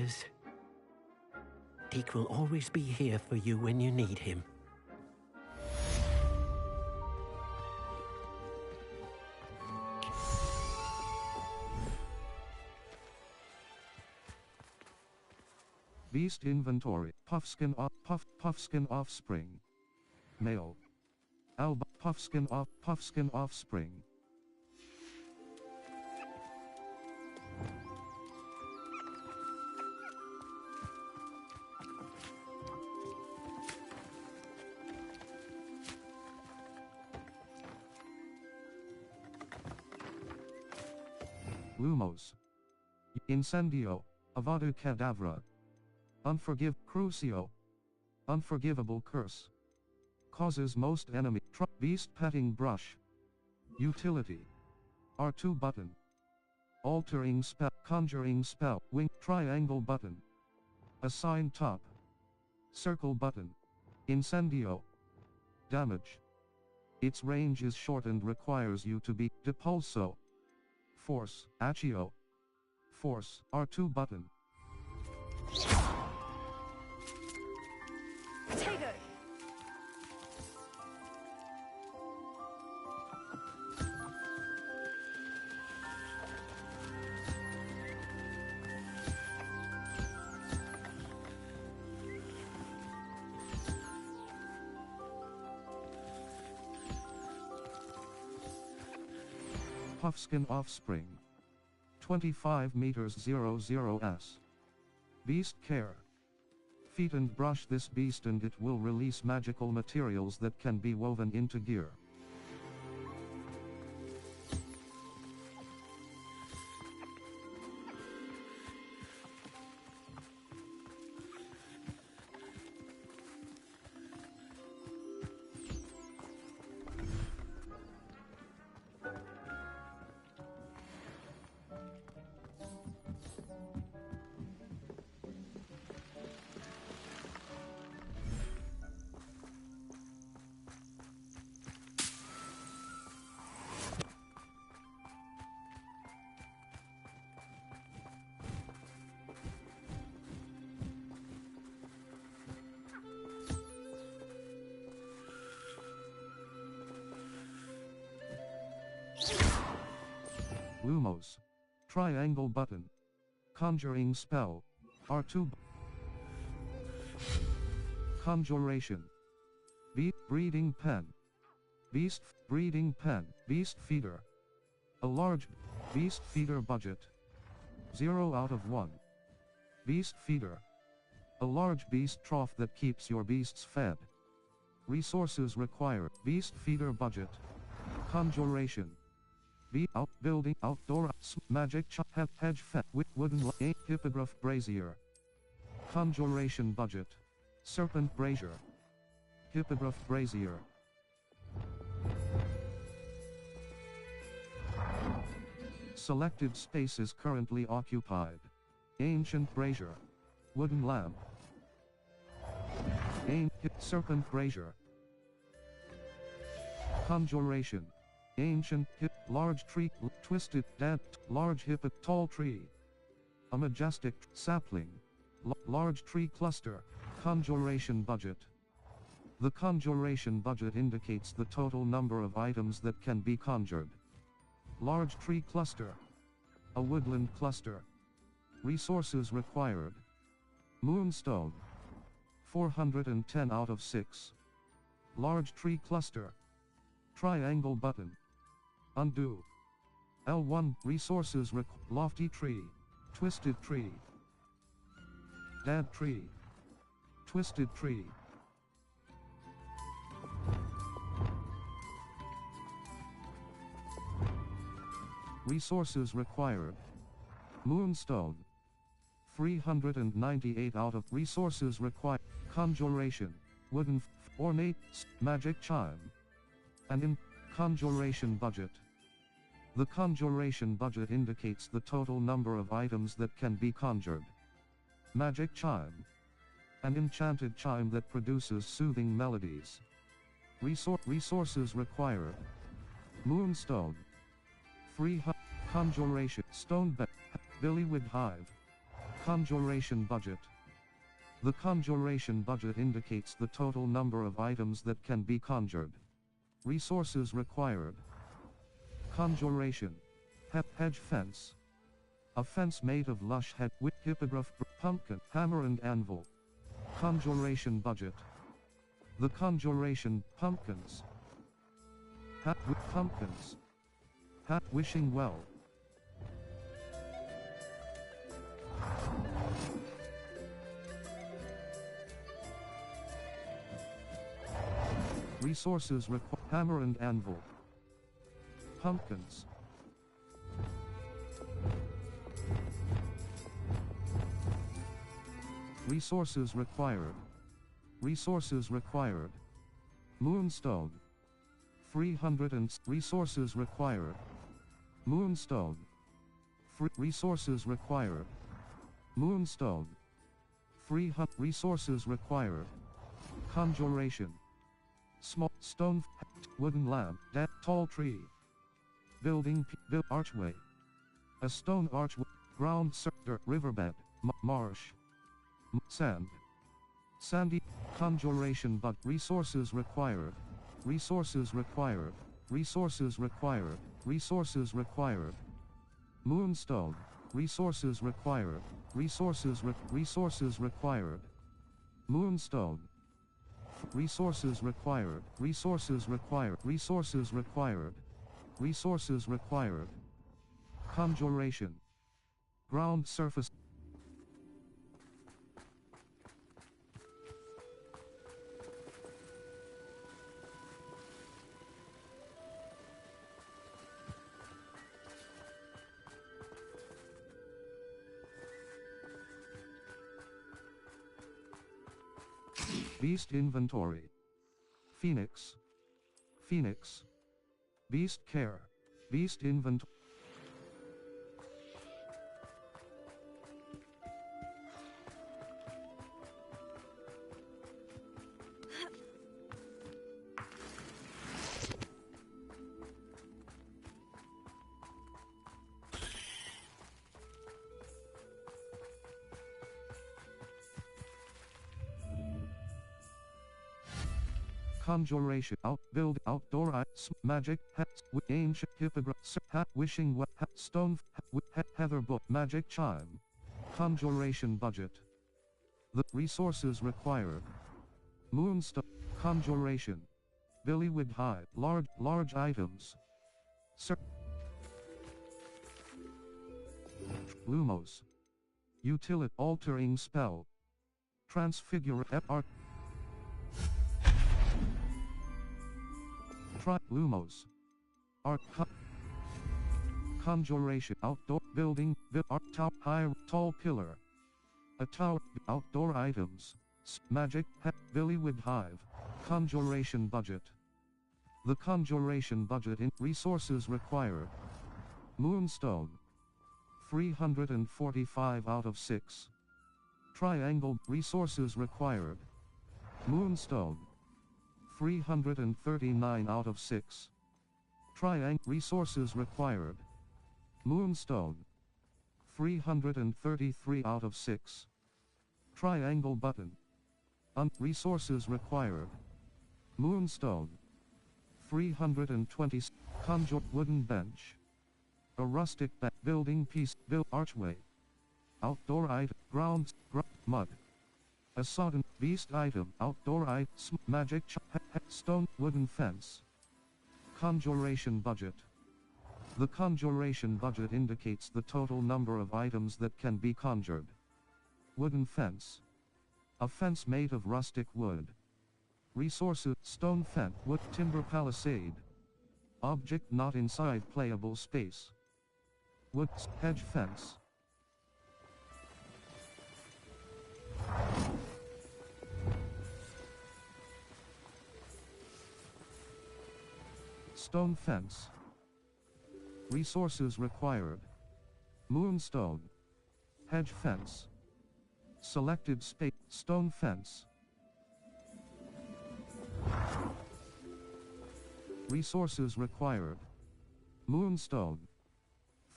is. Deke will always be here for you when you need him. Beast inventory. Puffskin offspring. Male. Alba Puffskin offspring. Lumos. Incendio. Avadu Kedavra. Crucio. Unforgivable curse. Causes most enemy. Beast petting brush. Utility. R2 button. Altering spell. Conjuring spell. Wing. Triangle button. Assign top. Circle button. Incendio. Damage. Its range is short and requires you to be Depulso. Force. Accio. Force. R2 button. Potato. Puffskin offspring. 25 meters 00s. Beast care. Feed and brush this beast and it will release magical materials that can be woven into gear. Lumos. Triangle button. Conjuring spell. R2. Conjuration. Breeding pen. Beast breeding pen. Beast feeder. A large beast feeder budget. 0 out of 1. Beast feeder. A large beast trough that keeps your beasts fed. Resources required. Beast feeder budget. Conjuration. Building outdoor magic hedge wooden hippogriff brazier. Conjuration budget. Serpent brazier. Hippogriff brazier. Selected space is currently occupied. Ancient brazier. Wooden lamp. Serpent brazier. Conjuration. Ancient large tree, twisted, large tall tree. A majestic sapling. Large tree cluster. Conjuration budget. The conjuration budget indicates the total number of items that can be conjured. Large tree cluster. A woodland cluster. Resources required. Moonstone. 410 out of 6. Large tree cluster. Triangle button. Undo. L1 resources lofty tree. Twisted tree. Dead tree. Twisted tree. Resources required. Moonstone. 398 out of resources required. Conjuration. Wooden ornate magic chime. And in conjuration budget. The conjuration budget indicates the total number of items that can be conjured. Magic chime. An enchanted chime that produces soothing melodies. Resources required. Moonstone. Conjuration. Stone bed. Billywood hive. Conjuration budget. The conjuration budget indicates the total number of items that can be conjured. Resources required. Conjuration. Hedge fence. A fence made of lush hedge with hippogriff, pumpkin, hammer and anvil. Conjuration budget. The conjuration pumpkins. Hat with pumpkins. Hat wishing well. Resources require hammer and anvil. Pumpkins. Resources required. Resources required. Moonstone. 300 and resources required. Moonstone. Resources required. Moonstone. 300 resources required. Conjuration. Small stone, wooden lamp, tall tree. Building, archway. A stone archway, ground, riverbed, marsh. Sand. Sandy. Conjuration but resources required. Resources required. Resources required. Resources required. Moonstone. Resources required. Resources required. Moonstone. Resources required. Resources required. Resources required. Resources required. Conjuration. Ground surface. Beast inventory. Phoenix. Phoenix. Beast care. Beast inventory. Conjuration. Build outdoor magic hats with ancient hippogriff hat wishing well stone heather book magic chime. Conjuration budget. The resources required. Moonstone. Conjuration. Billywig hide large items. Lumos. Utility altering spell. Transfigure art. Lumos. Art. Conjuration. Outdoor building. Art tower. High tall pillar. A tower. Outdoor items. Magic. Billywig hive. Conjuration budget. The conjuration budget in resources required. Moonstone. 345 out of 6. Triangle. Resources required. Moonstone. 339 out of 6. Triangle. Resources required. Moonstone. 333 out of 6. Triangle button. Resources required. Moonstone. 320. Conjure wooden bench. A rustic building piece. Archway. Outdoor item. Ground. Mud. A sodden beast item. Outdoor item. Magic stone wooden fence. Conjuration budget. The conjuration budget indicates the total number of items that can be conjured. Wooden fence. A fence made of rustic wood. Resources. Stone fence. Wood. Timber palisade. Object not inside playable space. Wood. Hedge fence. Stone fence. Resources required. Moonstone. Hedge fence. Selected space. Stone fence. Resources required. Moonstone.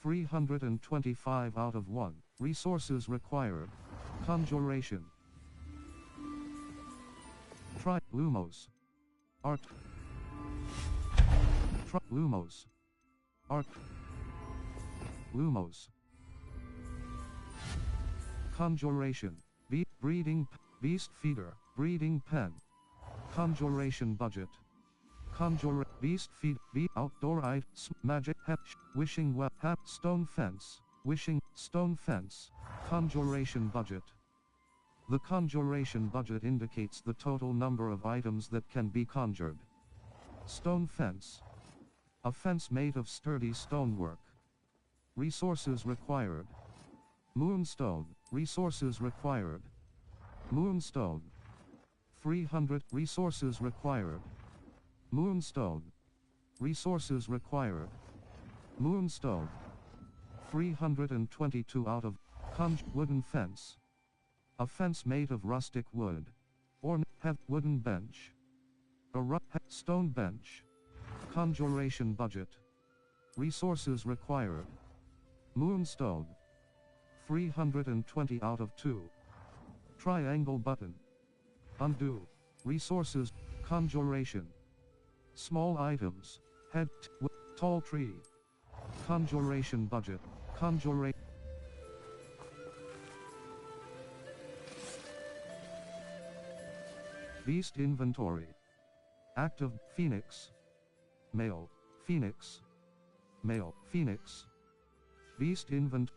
325 out of 1. Resources required. Conjuration. Try Lumos. Art. Try Lumos. Art. Lumos. Conjuration. Breeding. Beast feeder. Breeding pen. Conjuration budget. Conjure. Beast feed. Outdoor items. Magic. Wishing well. Stone fence. Wishing. Stone fence. Conjuration budget. The conjuration budget indicates the total number of items that can be conjured. Stone fence. A fence made of sturdy stonework. Resources required. Moonstone. Resources required. Moonstone. 300. Resources required. Moonstone. Resources required. Moonstone. 322 out of. Wooden fence. A fence made of rustic wood. Or have wooden bench. A stone bench. Conjuration budget. Resources required. Moonstone. 320 out of 2. Triangle button. Undo. Resources. Conjuration. Small items. Head. Tall tree. Conjuration budget. Conjuration. Beast inventory. Active. Phoenix. Male. Phoenix. Male. Phoenix. Beast inventory.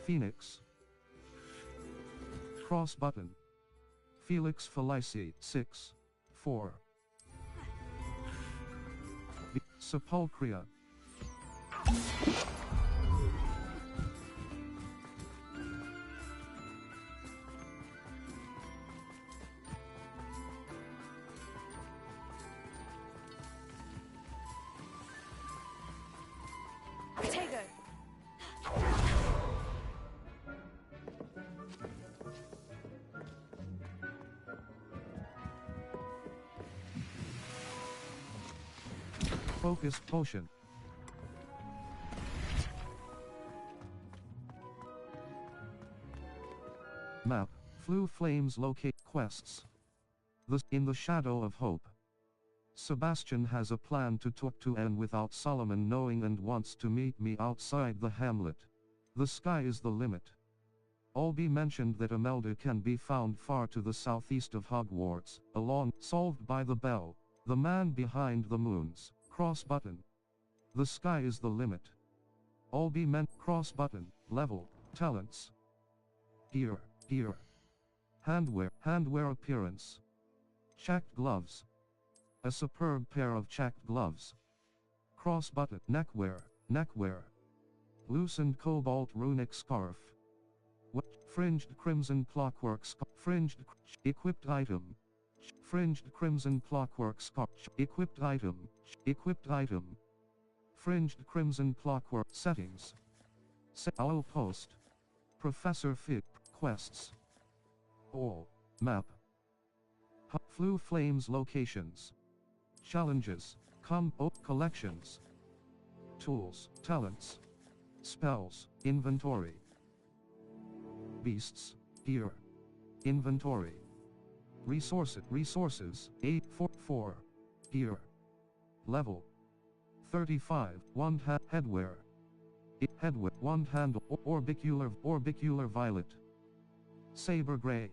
Phoenix. Cross button. Felix Felici 6. 4. Sepulchria. Focus potion. Map. Flew flames locate quests. In the shadow of hope. Sebastian has a plan to talk to Anne without Solomon knowing and wants to meet me outside the hamlet. The sky is the limit. Albie mentioned that Imelda can be found far to the southeast of Hogwarts, solved by the bell, the man behind the moons. Cross button. The sky is the limit. Albie meant cross button, level, talents. Gear. Handwear appearance. Checked gloves. A superb pair of checked gloves. Cross button, neckwear. Loosened cobalt runic scarf. Fringed crimson clockwork scarf. Equipped item. Fringed crimson clockwork scarf. Equipped item. Fringed crimson clockwork settings. Owl post. Professor Fig. Quests. All. Map. Flew flames locations. Challenges. Collections. Tools. Talents. Spells. Inventory. Beasts. Gear. Inventory. Resources. 844. Gear. Level. 35. Wand headwear. Wand handle. Orbicular violet. Saber gray.